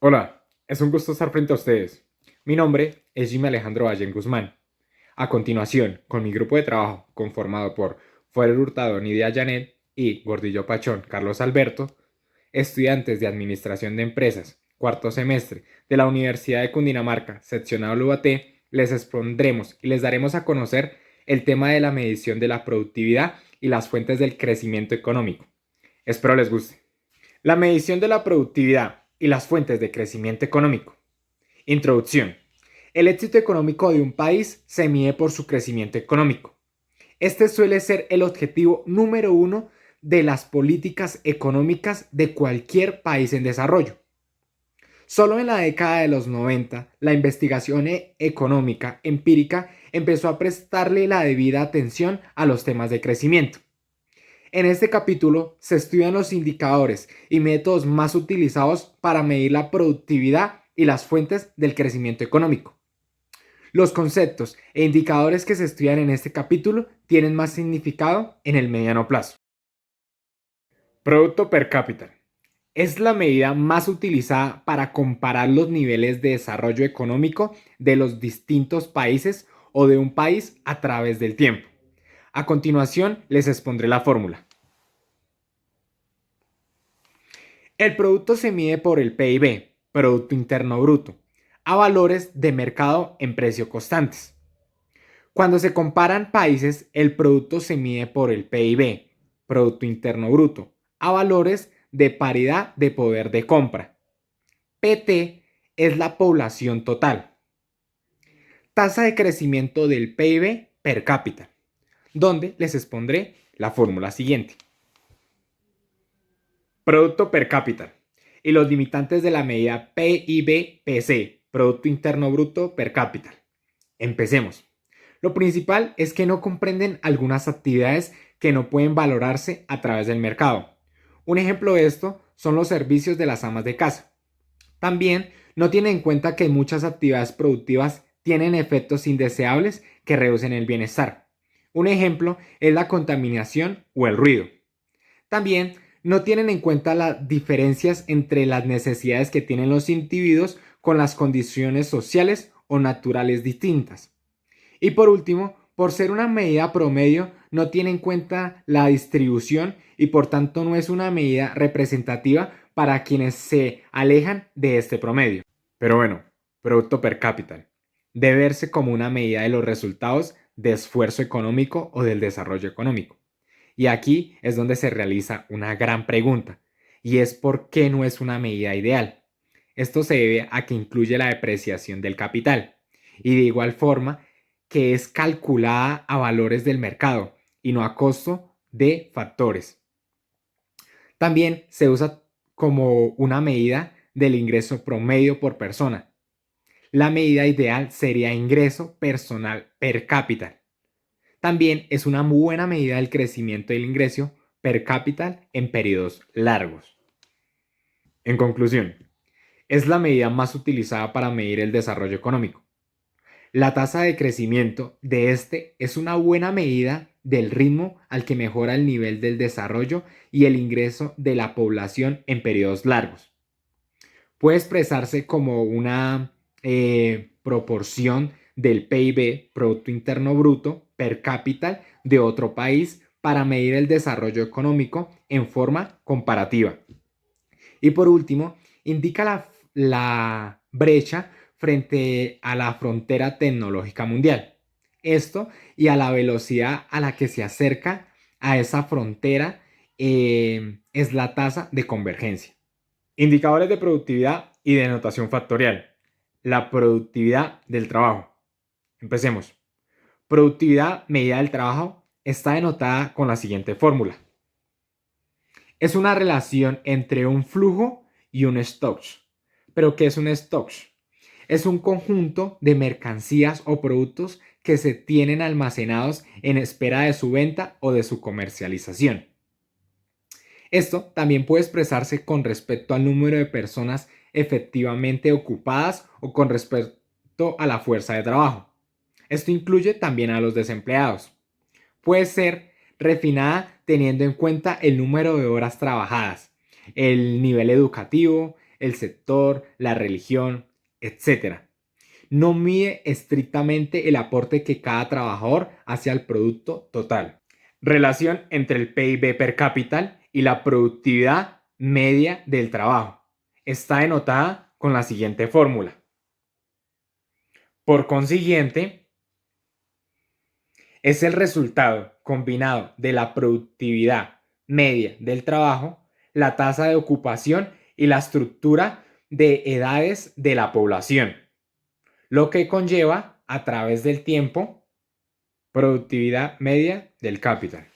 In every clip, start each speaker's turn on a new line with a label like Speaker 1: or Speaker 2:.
Speaker 1: Hola, es un gusto estar frente a ustedes. Mi nombre es Jimmy Alejandro Allen Guzmán. A continuación, con mi grupo de trabajo, conformado por Fuer Hurtado Nidia Janet y Gordillo Pachón Carlos Alberto, estudiantes de Administración de Empresas, cuarto semestre de la Universidad de Cundinamarca, seccionado UAT, les expondremos y les daremos a conocer el tema de la medición de la productividad y las fuentes del crecimiento económico. Espero les guste. La medición de la productividad y las fuentes de crecimiento económico. Introducción. El éxito económico de un país se mide por su crecimiento económico. Este suele ser el objetivo número uno de las políticas económicas de cualquier país en desarrollo. Solo en la década de los 90, la investigación económica empírica empezó a prestarle la debida atención a los temas de crecimiento. En este capítulo se estudian los indicadores y métodos más utilizados para medir la productividad y las fuentes del crecimiento económico. Los conceptos e indicadores que se estudian en este capítulo tienen más significado en el mediano plazo. Producto per cápita. Es la medida más utilizada para comparar los niveles de desarrollo económico de los distintos países o de un país a través del tiempo. A continuación les expondré la fórmula. El producto se mide por el PIB, Producto Interno Bruto, a valores de mercado en precio constantes. Cuando se comparan países, el producto se mide por el PIB, Producto Interno Bruto, a valores de paridad de poder de compra. PT es la población total. Tasa de crecimiento del PIB per cápita, donde les expondré la fórmula siguiente. Producto per cápita y los limitantes de la medida PIB-PC, Producto Interno Bruto per cápita. Empecemos. Lo principal es que no comprenden algunas actividades que no pueden valorarse a través del mercado. Un ejemplo de esto son los servicios de las amas de casa. También no tienen en cuenta que muchas actividades productivas tienen efectos indeseables que reducen el bienestar. Un ejemplo es la contaminación o el ruido. También no tienen en cuenta las diferencias entre las necesidades que tienen los individuos con las condiciones sociales o naturales distintas. Y por último, por ser una medida promedio, no tiene en cuenta la distribución y por tanto no es una medida representativa para quienes se alejan de este promedio. Pero bueno, producto per cápita debe verse como una medida de los resultados de esfuerzo económico o del desarrollo económico. Y aquí es donde se realiza una gran pregunta, y es por qué no es una medida ideal. Esto se debe a que incluye la depreciación del capital, y de igual forma que es calculada a valores del mercado y no a costo de factores. También se usa como una medida del ingreso promedio por persona. La medida ideal sería ingreso personal per cápita. También es una muy buena medida del crecimiento del ingreso per cápita en periodos largos. En conclusión, es la medida más utilizada para medir el desarrollo económico. La tasa de crecimiento de este es una buena medida del ritmo al que mejora el nivel del desarrollo y el ingreso de la población en periodos largos. Puede expresarse como una proporción del PIB, Producto Interno Bruto, per cápita de otro país para medir el desarrollo económico en forma comparativa. Y por último, indica la brecha frente a la frontera tecnológica mundial. Esto y a la velocidad a la que se acerca a esa frontera es la tasa de convergencia. Indicadores de productividad y de notación factorial. La productividad del trabajo. Empecemos. Productividad medida del trabajo está denotada con la siguiente fórmula. Es una relación entre un flujo y un stock. ¿Pero qué es un stock? Es un conjunto de mercancías o productos que se tienen almacenados en espera de su venta o de su comercialización. Esto también puede expresarse con respecto al número de personas efectivamente ocupadas o con respecto a la fuerza de trabajo. Esto incluye también a los desempleados. Puede ser refinada teniendo en cuenta el número de horas trabajadas, el nivel educativo, el sector, la religión, etc. No mide estrictamente el aporte que cada trabajador hace al producto total. Relación entre el PIB per cápita y la productividad media del trabajo. Está denotada con la siguiente fórmula. Por consiguiente, es el resultado combinado de la productividad media del trabajo, la tasa de ocupación y la estructura de edades de la población, lo que conlleva a través del tiempo productividad media del capital.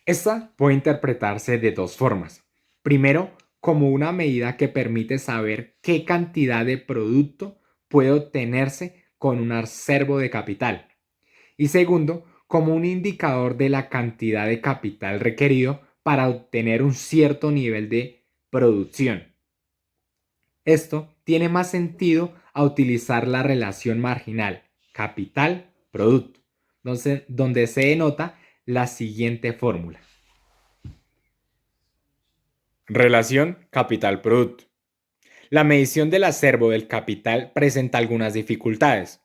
Speaker 1: Esta puede interpretarse de dos formas. Primero, como una medida que permite saber qué cantidad de producto puede obtenerse con un acervo de capital. Y segundo, como un indicador de la cantidad de capital requerido para obtener un cierto nivel de producción. Esto tiene más sentido a utilizar la relación marginal capital-producto, donde se denota la siguiente fórmula. Relación capital-producto. La medición del acervo del capital presenta algunas dificultades.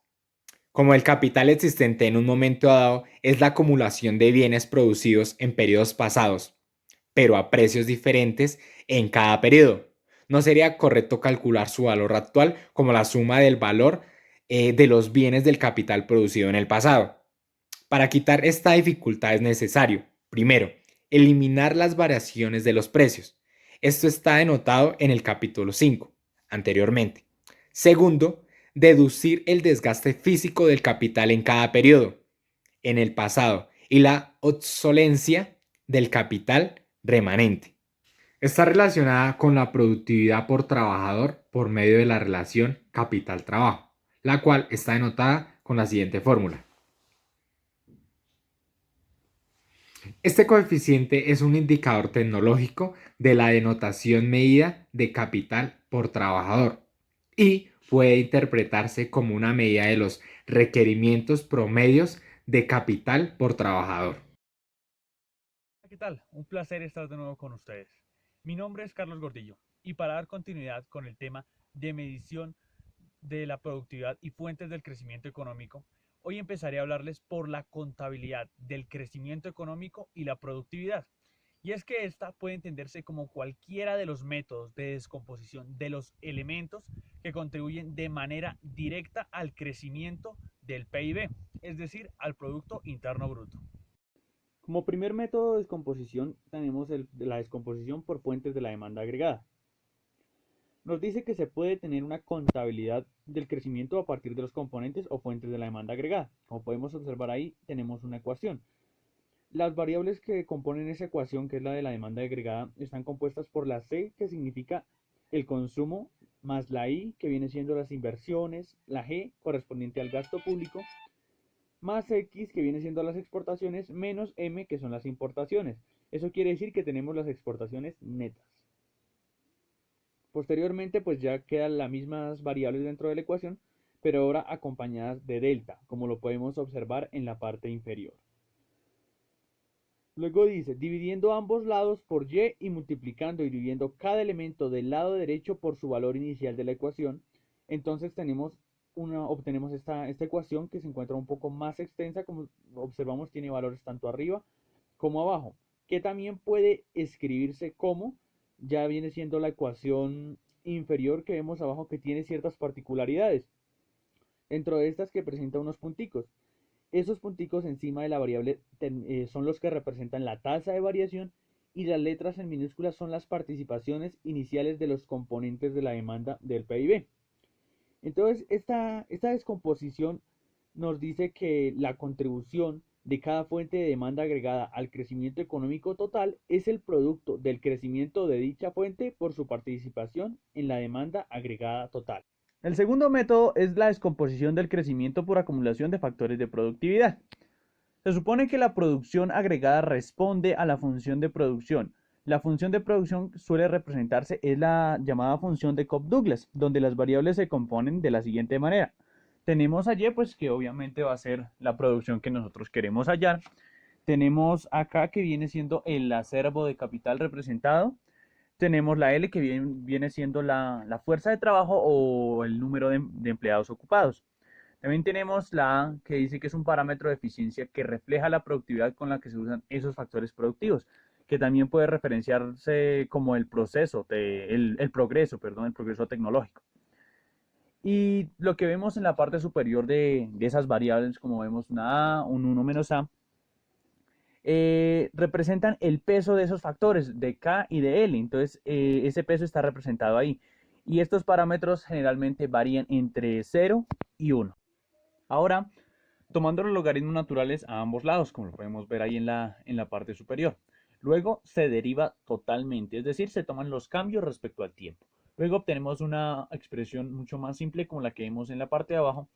Speaker 1: Como el capital existente en un momento dado es la acumulación de bienes producidos en periodos pasados, pero a precios diferentes en cada periodo. No sería correcto calcular su valor actual como la suma del valor de los bienes del capital producido en el pasado. Para quitar esta dificultad es necesario, primero, eliminar las variaciones de los precios. Esto está denotado en el capítulo 5, anteriormente. Segundo, deducir el desgaste físico del capital en cada periodo, en el pasado, y la obsolencia del capital remanente. Está relacionada con la productividad por trabajador por medio de la relación capital-trabajo, la cual está denotada con la siguiente fórmula. Este coeficiente es un indicador tecnológico de la denotación medida de capital por trabajador y puede interpretarse como una medida de los requerimientos promedios de capital por trabajador.
Speaker 2: ¿Qué tal? Un placer estar de nuevo con ustedes. Mi nombre es Carlos Gordillo y para dar continuidad con el tema de medición de la productividad y fuentes del crecimiento económico, hoy empezaré a hablarles por la contabilidad del crecimiento económico y la productividad. Y es que esta puede entenderse como cualquiera de los métodos de descomposición de los elementos que contribuyen de manera directa al crecimiento del PIB, es decir, al Producto Interno Bruto. Como primer método de descomposición tenemos la descomposición por fuentes de la demanda agregada. Nos dice que se puede tener una contabilidad del crecimiento a partir de los componentes o fuentes de la demanda agregada. Como podemos observar ahí, tenemos una ecuación. Las variables que componen esa ecuación, que es la de la demanda agregada, están compuestas por la C, que significa el consumo, más la I, que viene siendo las inversiones, la G, correspondiente al gasto público, más X, que viene siendo las exportaciones, menos M, que son las importaciones. Eso quiere decir que tenemos las exportaciones netas. Posteriormente, pues ya quedan las mismas variables dentro de la ecuación, pero ahora acompañadas de delta, como lo podemos observar en la parte inferior. Luego dice, dividiendo ambos lados por y y multiplicando y dividiendo cada elemento del lado derecho por su valor inicial de la ecuación, entonces obtenemos esta ecuación que se encuentra un poco más extensa, como observamos tiene valores tanto arriba como abajo, que también puede escribirse como, ya viene siendo la ecuación inferior que vemos abajo que tiene ciertas particularidades, dentro de estas que presenta unos punticos. Esos punticos encima de la variable son los que representan la tasa de variación y las letras en minúsculas son las participaciones iniciales de los componentes de la demanda del PIB. Entonces, esta descomposición nos dice que la contribución de cada fuente de demanda agregada al crecimiento económico total es el producto del crecimiento de dicha fuente por su participación en la demanda agregada total. El segundo método es la descomposición del crecimiento por acumulación de factores de productividad. Se supone que la producción agregada responde a la función de producción. La función de producción suele representarse, es la llamada función de Cobb-Douglas, donde las variables se componen de la siguiente manera. Tenemos allí, pues que obviamente va a ser la producción que nosotros queremos hallar. Tenemos acá que viene siendo el acervo de capital representado. Tenemos la L que viene siendo la fuerza de trabajo o el número de empleados ocupados. También tenemos la A que dice que es un parámetro de eficiencia que refleja la productividad con la que se usan esos factores productivos, que también puede referenciarse como el proceso, el progreso, perdón, el progreso tecnológico. Y lo que vemos en la parte superior de esas variables, como vemos una A, un 1 menos A, representan el peso de esos factores, de K y de L. Entonces, ese peso está representado ahí. Y estos parámetros generalmente varían entre 0 y 1. Ahora, tomando los logaritmos naturales a ambos lados, como lo podemos ver ahí en la parte superior. Luego se deriva totalmente, es decir, se toman los cambios respecto al tiempo. Luego obtenemos una expresión mucho más simple como la que vemos en la parte de abajo,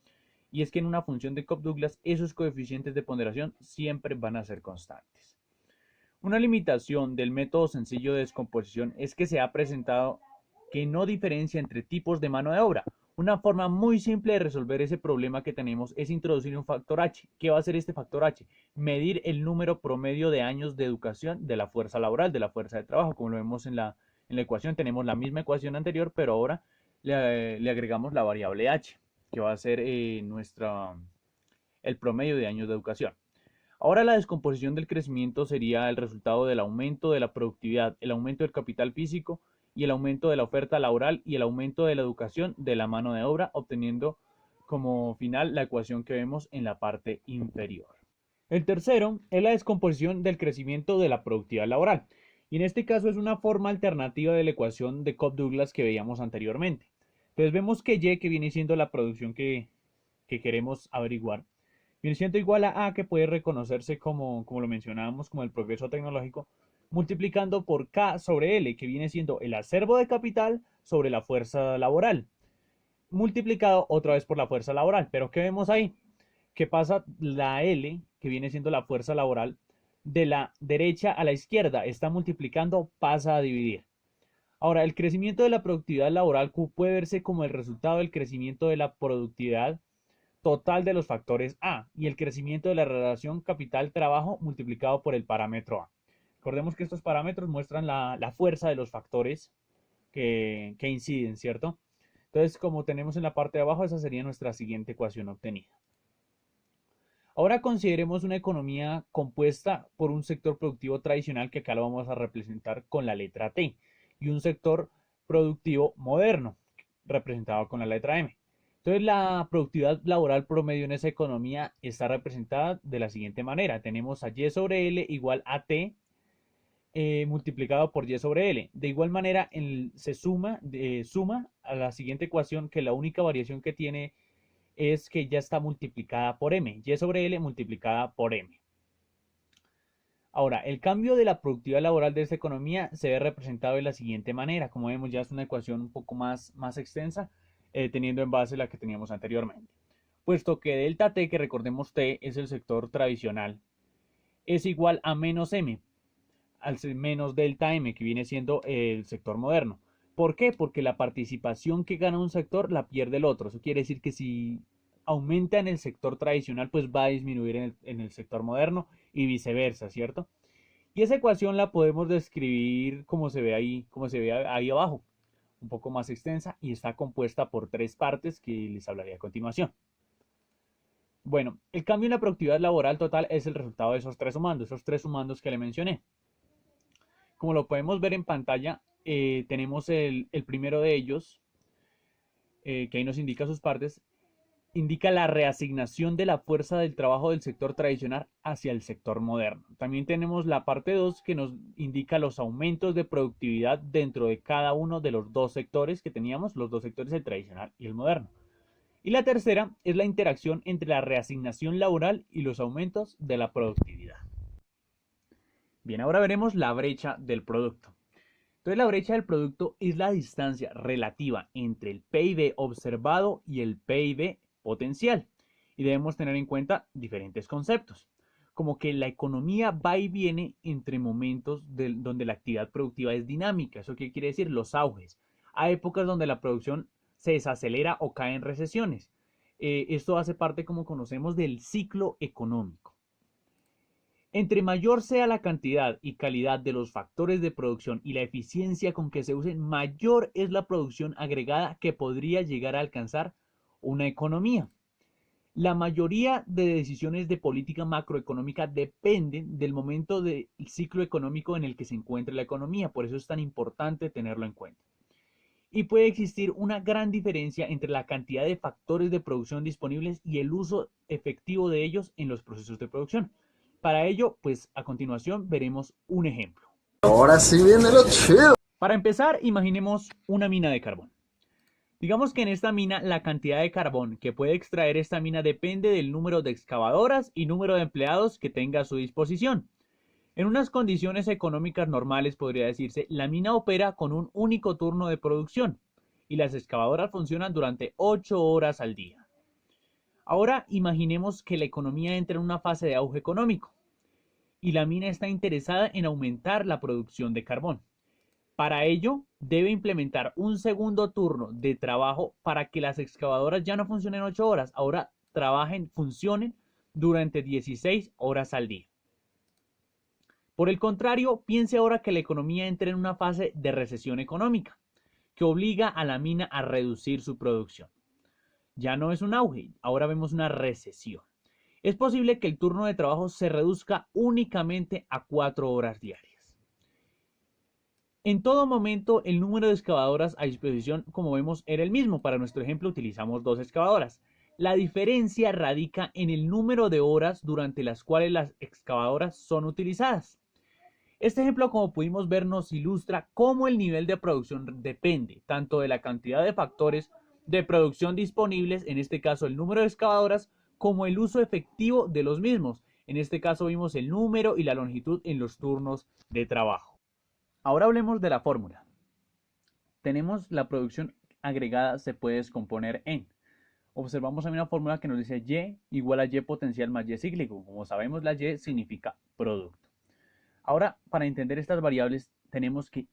Speaker 2: y es que en una función de Cobb-Douglas esos coeficientes de ponderación siempre van a ser constantes. Una limitación del método sencillo de descomposición es que se ha presentado que no diferencia entre tipos de mano de obra. Una forma muy simple de resolver ese problema que tenemos es introducir un factor H. ¿Qué va a hacer este factor H? Medir el número promedio de años de educación de la fuerza laboral, de la fuerza de trabajo. Como lo vemos en la ecuación, tenemos la misma ecuación anterior, pero ahora le agregamos la variable H, que va a ser el promedio de años de educación. Ahora la descomposición del crecimiento sería el resultado del aumento de la productividad, el aumento del capital físico y el aumento de la oferta laboral y el aumento de la educación de la mano de obra, obteniendo como final la ecuación que vemos en la parte inferior. El tercero es la descomposición del crecimiento de la productividad laboral. Y en este caso es una forma alternativa de la ecuación de Cobb-Douglas que veíamos anteriormente. Entonces vemos que Y, que viene siendo la producción que queremos averiguar, viene siendo igual a A, que puede reconocerse como lo mencionábamos, como el progreso tecnológico, multiplicando por K sobre L, que viene siendo el acervo de capital sobre la fuerza laboral, multiplicado otra vez por la fuerza laboral. Pero ¿qué vemos ahí? Que pasa la L, que viene siendo la fuerza laboral, de la derecha a la izquierda, está multiplicando, pasa a dividir. Ahora, el crecimiento de la productividad laboral puede verse como el resultado del crecimiento de la productividad total de los factores A y el crecimiento de la relación capital-trabajo multiplicado por el parámetro A. Recordemos que estos parámetros muestran la fuerza de los factores que inciden, ¿cierto? Entonces, como tenemos en la parte de abajo, esa sería nuestra siguiente ecuación obtenida. Ahora consideremos una economía compuesta por un sector productivo tradicional, que acá lo vamos a representar con la letra T, y un sector productivo moderno, representado con la letra M. Entonces, la productividad laboral promedio en esa economía está representada de la siguiente manera. Tenemos a Y sobre L igual a T multiplicado por Y sobre L. De igual manera, se suma a la siguiente ecuación, que la única variación que tiene es que ya está multiplicada por M. Y sobre L multiplicada por M. Ahora, el cambio de la productividad laboral de esta economía se ve representado de la siguiente manera. Como vemos, ya es una ecuación un poco más extensa, teniendo en base la que teníamos anteriormente. Puesto que delta T, que recordemos T es el sector tradicional, es igual a menos M, al menos delta M, que viene siendo el sector moderno. ¿Por qué? Porque la participación que gana un sector la pierde el otro. Eso quiere decir que si aumenta en el sector tradicional, pues va a disminuir en el sector moderno y viceversa, ¿cierto? Y esa ecuación la podemos describir como se ve ahí abajo, un poco más extensa, y está compuesta por tres partes que les hablaré a continuación. Bueno, el cambio en la productividad laboral total es el resultado de esos tres sumandos que le mencioné. Como lo podemos ver en pantalla, tenemos el primero de ellos, que ahí nos indica sus partes, indica la reasignación de la fuerza del trabajo del sector tradicional hacia el sector moderno. También tenemos la parte 2, que nos indica los aumentos de productividad dentro de cada uno de los dos sectores que teníamos, los dos sectores, el tradicional y el moderno. Y la tercera es la interacción entre la reasignación laboral y los aumentos de la productividad. Bien, ahora veremos la brecha del producto. Entonces, la brecha del producto es la distancia relativa entre el PIB observado y el PIB potencial. Y debemos tener en cuenta diferentes conceptos, como que la economía va y viene entre momentos donde la actividad productiva es dinámica. ¿Eso qué quiere decir? Los auges. Hay épocas donde la producción se desacelera o cae en recesiones. Esto hace parte, como conocemos, del ciclo económico. Entre mayor sea la cantidad y calidad de los factores de producción y la eficiencia con que se usen, mayor es la producción agregada que podría llegar a alcanzar una economía. La mayoría de decisiones de política macroeconómica dependen del momento del ciclo económico en el que se encuentre la economía, por eso es tan importante tenerlo en cuenta. Y puede existir una gran diferencia entre la cantidad de factores de producción disponibles y el uso efectivo de ellos en los procesos de producción. Para ello, pues a continuación veremos un ejemplo.
Speaker 3: Ahora sí viene lo chido.
Speaker 2: Para empezar, imaginemos una mina de carbón. Digamos que en esta mina la cantidad de carbón que puede extraer esta mina depende del número de excavadoras y número de empleados que tenga a su disposición. En unas condiciones económicas normales, podría decirse, la mina opera con un único turno de producción y las excavadoras funcionan durante 8 horas al día. Ahora imaginemos que la economía entra en una fase de auge económico y la mina está interesada en aumentar la producción de carbón. Para ello, debe implementar un segundo turno de trabajo para que las excavadoras ya no funcionen 8 horas, ahora funcionen durante 16 horas al día. Por el contrario, piense ahora que la economía entra en una fase de recesión económica, que obliga a la mina a reducir su producción. Ya no es un auge, ahora vemos una recesión. Es posible que el turno de trabajo se reduzca únicamente a 4 horas diarias. En todo momento, el número de excavadoras a disposición, como vemos, era el mismo. Para nuestro ejemplo, utilizamos 2 excavadoras. La diferencia radica en el número de horas durante las cuales las excavadoras son utilizadas. Este ejemplo, como pudimos ver, nos ilustra cómo el nivel de producción depende tanto de la cantidad de factores de producción disponibles, en este caso el número de excavadoras, como el uso efectivo de los mismos. En este caso vimos el número y la longitud en los turnos de trabajo. Ahora hablemos de la fórmula. Tenemos la producción agregada se puede descomponer en. Observamos una fórmula que nos dice Y igual a Y potencial más Y cíclico. Como sabemos, la Y significa producto. Ahora, para entender estas variables, tenemos que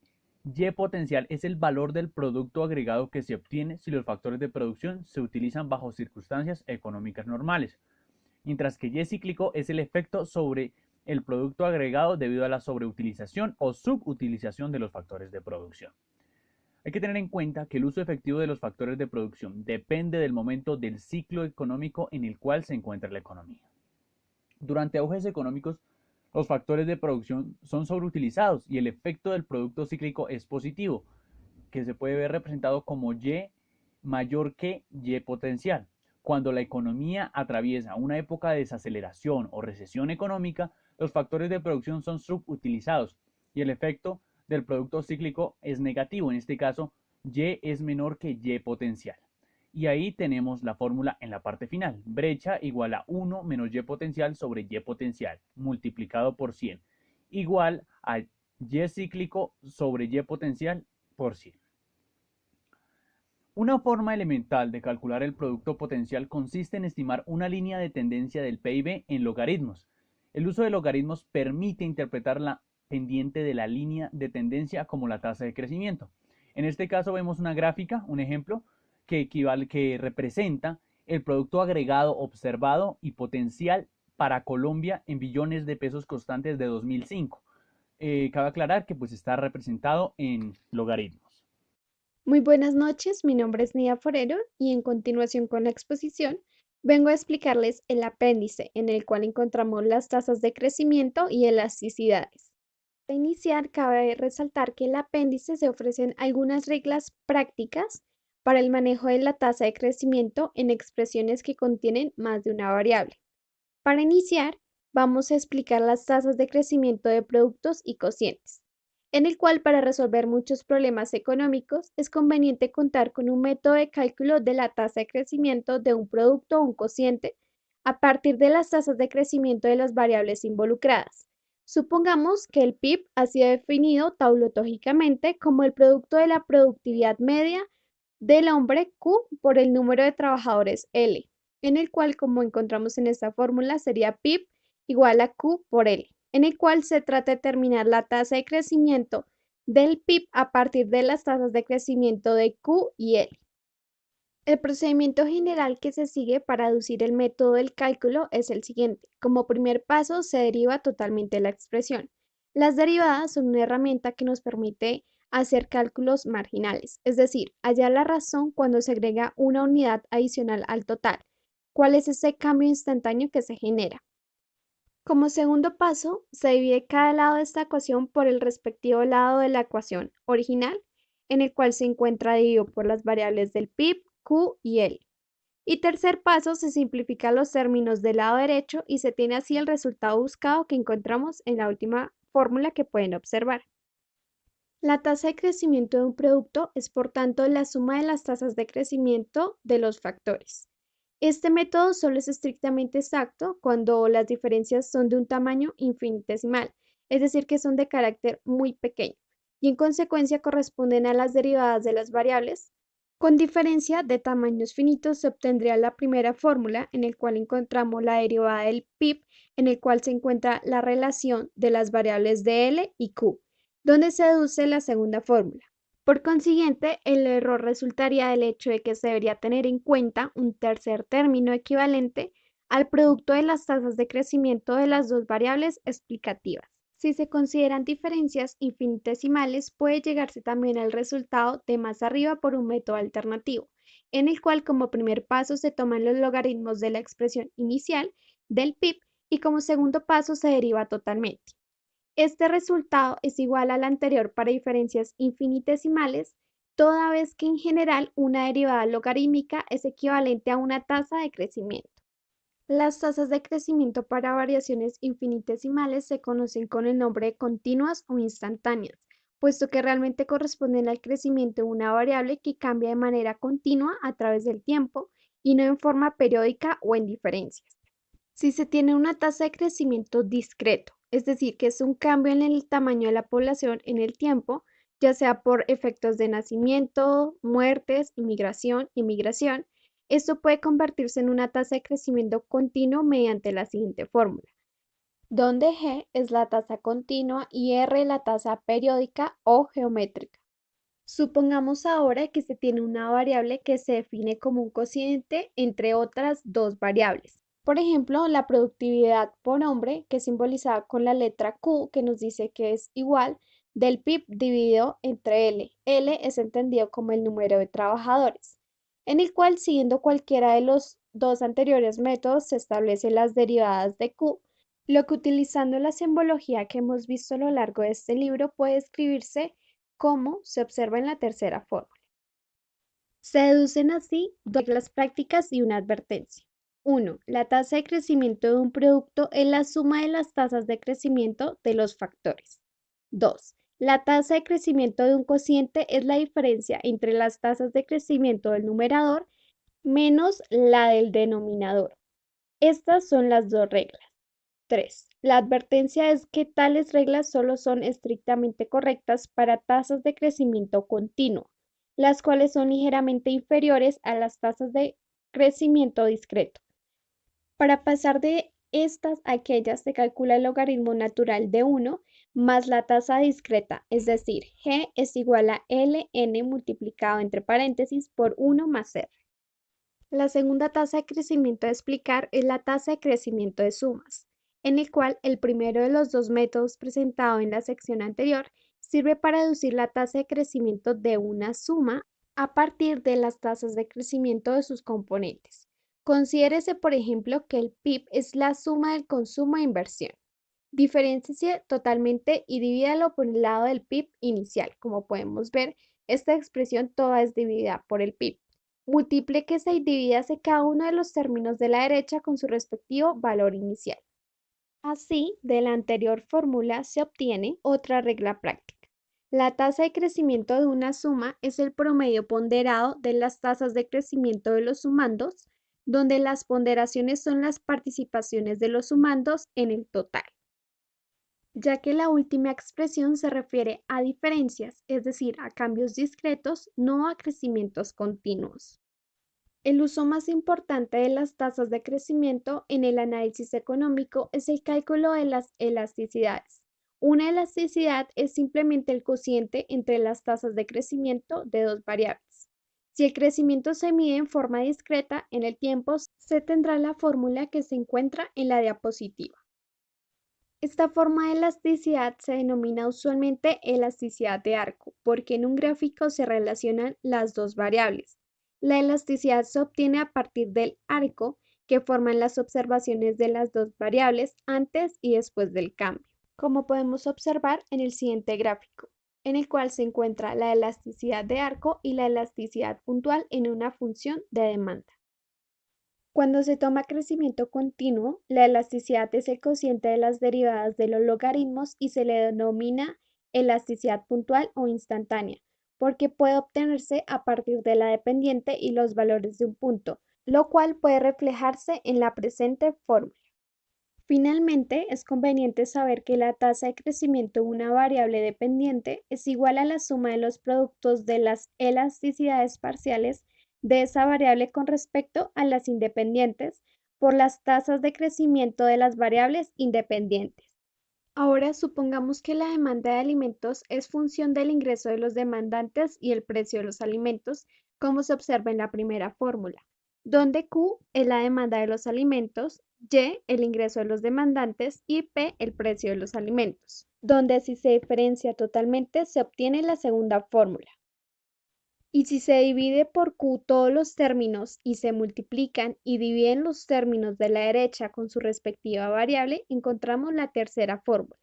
Speaker 2: Y potencial es el valor del producto agregado que se obtiene si los factores de producción se utilizan bajo circunstancias económicas normales, mientras que Y cíclico es el efecto sobre el producto agregado debido a la sobreutilización o subutilización de los factores de producción. Hay que tener en cuenta que el uso efectivo de los factores de producción depende del momento del ciclo económico en el cual se encuentra la economía. Durante auges económicos, los factores de producción son sobreutilizados y el efecto del producto cíclico es positivo, que se puede ver representado como Y mayor que Y potencial. Cuando la economía atraviesa una época de desaceleración o recesión económica, los factores de producción son subutilizados y el efecto del producto cíclico es negativo. En este caso, Y es menor que Y potencial. Y ahí tenemos la fórmula en la parte final. Brecha igual a 1 menos Y potencial sobre Y potencial multiplicado por 100 igual a Y cíclico sobre Y potencial por 100. Una forma elemental de calcular el producto potencial consiste en estimar una línea de tendencia del PIB en logaritmos. El uso de logaritmos permite interpretar la pendiente de la línea de tendencia como la tasa de crecimiento. En este caso vemos una gráfica, un ejemplo, que representa el producto agregado observado y potencial para Colombia en billones de pesos constantes de 2005. Cabe aclarar que pues está representado en logaritmos.
Speaker 4: Muy buenas noches, mi nombre es Nia Forero y en continuación con la exposición vengo a explicarles el apéndice en el cual encontramos las tasas de crecimiento y elasticidades. Para iniciar, cabe resaltar que en el apéndice se ofrecen algunas reglas prácticas para el manejo de la tasa de crecimiento en expresiones que contienen más de una variable. Para iniciar, vamos a explicar las tasas de crecimiento de productos y cocientes, en el cual para resolver muchos problemas económicos es conveniente contar con un método de cálculo de la tasa de crecimiento de un producto o un cociente a partir de las tasas de crecimiento de las variables involucradas. Supongamos que el PIB ha sido definido tautológicamente como el producto de la productividad media del hombre Q por el número de trabajadores L, en el cual, como encontramos en esta fórmula, sería PIB igual a Q por L, en el cual se trata de determinar la tasa de crecimiento del PIB a partir de las tasas de crecimiento de Q y L. El procedimiento general que se sigue para deducir el método del cálculo es el siguiente. Como primer paso, se deriva totalmente la expresión. Las derivadas son una herramienta que nos permite hacer cálculos marginales, es decir, hallar la razón cuando se agrega una unidad adicional al total. ¿Cuál es ese cambio instantáneo que se genera? Como segundo paso, se divide cada lado de esta ecuación por el respectivo lado de la ecuación original, en el cual se encuentra dividido por las variables del PIB, Q y L. Y tercer paso, se simplifican los términos del lado derecho y se tiene así el resultado buscado que encontramos en la última fórmula que pueden observar. La tasa de crecimiento de un producto es, por tanto, la suma de las tasas de crecimiento de los factores. Este método solo es estrictamente exacto cuando las diferencias son de un tamaño infinitesimal, es decir, que son de carácter muy pequeño, y en consecuencia corresponden a las derivadas de las variables. Con diferencia de tamaños finitos se obtendría la primera fórmula en el cual encontramos la derivada del PIB, en el cual se encuentra la relación de las variables de L y Q, donde se deduce la segunda fórmula. Por consiguiente, el error resultaría del hecho de que se debería tener en cuenta un tercer término equivalente al producto de las tasas de crecimiento de las dos variables explicativas. Si se consideran diferencias infinitesimales, puede llegarse también al resultado de más arriba por un método alternativo, en el cual como primer paso se toman los logaritmos de la expresión inicial del PIB y como segundo paso se deriva totalmente. Este resultado es igual al anterior para diferencias infinitesimales, toda vez que en general una derivada logarítmica es equivalente a una tasa de crecimiento. Las tasas de crecimiento para variaciones infinitesimales se conocen con el nombre de continuas o instantáneas, puesto que realmente corresponden al crecimiento de una variable que cambia de manera continua a través del tiempo y no en forma periódica o en diferencias. Si se tiene una tasa de crecimiento discreto, es decir, que es un cambio en el tamaño de la población en el tiempo, ya sea por efectos de nacimiento, muertes, inmigración y migración, esto puede convertirse en una tasa de crecimiento continuo mediante la siguiente fórmula, donde G es la tasa continua y R la tasa periódica o geométrica. Supongamos ahora que se tiene una variable que se define como un cociente entre otras dos variables. Por ejemplo, la productividad por hombre, que es simbolizada con la letra Q, que nos dice que es igual del PIB dividido entre L. L es entendido como el número de trabajadores, en el cual, siguiendo cualquiera de los dos anteriores métodos, se establecen las derivadas de Q, lo que utilizando la simbología que hemos visto a lo largo de este libro puede escribirse como se observa en la tercera fórmula. Se deducen así dos reglas prácticas y una advertencia. 1. La tasa de crecimiento de un producto es la suma de las tasas de crecimiento de los factores. 2. La tasa de crecimiento de un cociente es la diferencia entre las tasas de crecimiento del numerador menos la del denominador. Estas son las dos reglas. 3. La advertencia es que tales reglas solo son estrictamente correctas para tasas de crecimiento continuo, las cuales son ligeramente inferiores a las tasas de crecimiento discreto. Para pasar de estas a aquellas se calcula el logaritmo natural de 1 más la tasa discreta, es decir, G es igual a Ln multiplicado entre paréntesis por 1 más R. La segunda tasa de crecimiento a explicar es la tasa de crecimiento de sumas, en el cual el primero de los dos métodos presentado en la sección anterior sirve para deducir la tasa de crecimiento de una suma a partir de las tasas de crecimiento de sus componentes. Considérese, por ejemplo, que el PIB es la suma del consumo e inversión. Diferencie totalmente y divídalo por el lado del PIB inicial. Como podemos ver, esta expresión toda es dividida por el PIB. Multiplíquese y divídase cada uno de los términos de la derecha con su respectivo valor inicial. Así, de la anterior fórmula se obtiene otra regla práctica. La tasa de crecimiento de una suma es el promedio ponderado de las tasas de crecimiento de los sumandos, donde las ponderaciones son las participaciones de los sumandos en el total. Ya que la última expresión se refiere a diferencias, es decir, a cambios discretos, no a crecimientos continuos. El uso más importante de las tasas de crecimiento en el análisis económico es el cálculo de las elasticidades. Una elasticidad es simplemente el cociente entre las tasas de crecimiento de dos variables. Si el crecimiento se mide en forma discreta en el tiempo, se tendrá la fórmula que se encuentra en la diapositiva. Esta forma de elasticidad se denomina usualmente elasticidad de arco, porque en un gráfico se relacionan las dos variables. La elasticidad se obtiene a partir del arco que forman las observaciones de las dos variables antes y después del cambio, como podemos observar en el siguiente gráfico, en el cual se encuentra la elasticidad de arco y la elasticidad puntual en una función de demanda. Cuando se toma crecimiento continuo, la elasticidad es el cociente de las derivadas de los logaritmos y se le denomina elasticidad puntual o instantánea, porque puede obtenerse a partir de la dependiente y los valores de un punto, lo cual puede reflejarse en la presente fórmula. Finalmente, es conveniente saber que la tasa de crecimiento de una variable dependiente es igual a la suma de los productos de las elasticidades parciales de esa variable con respecto a las independientes por las tasas de crecimiento de las variables independientes. Ahora supongamos que la demanda de alimentos es función del ingreso de los demandantes y el precio de los alimentos, como se observa en la primera fórmula, donde Q es la demanda de los alimentos, Y el ingreso de los demandantes y P el precio de los alimentos, donde si se diferencia totalmente se obtiene la segunda fórmula. Y si se divide por Q todos los términos y se multiplican y dividen los términos de la derecha con su respectiva variable, encontramos la tercera fórmula.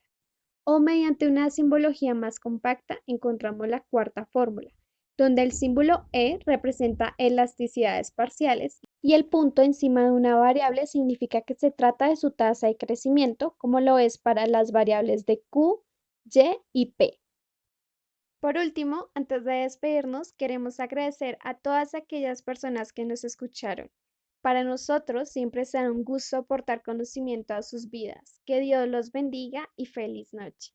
Speaker 4: O mediante una simbología más compacta, encontramos la cuarta fórmula, donde el símbolo E representa elasticidades parciales y el punto encima de una variable significa que se trata de su tasa de crecimiento, como lo es para las variables de Q, Y y P. Por último, antes de despedirnos, queremos agradecer a todas aquellas personas que nos escucharon. Para nosotros siempre será un gusto aportar conocimiento a sus vidas. Que Dios los bendiga y feliz noche.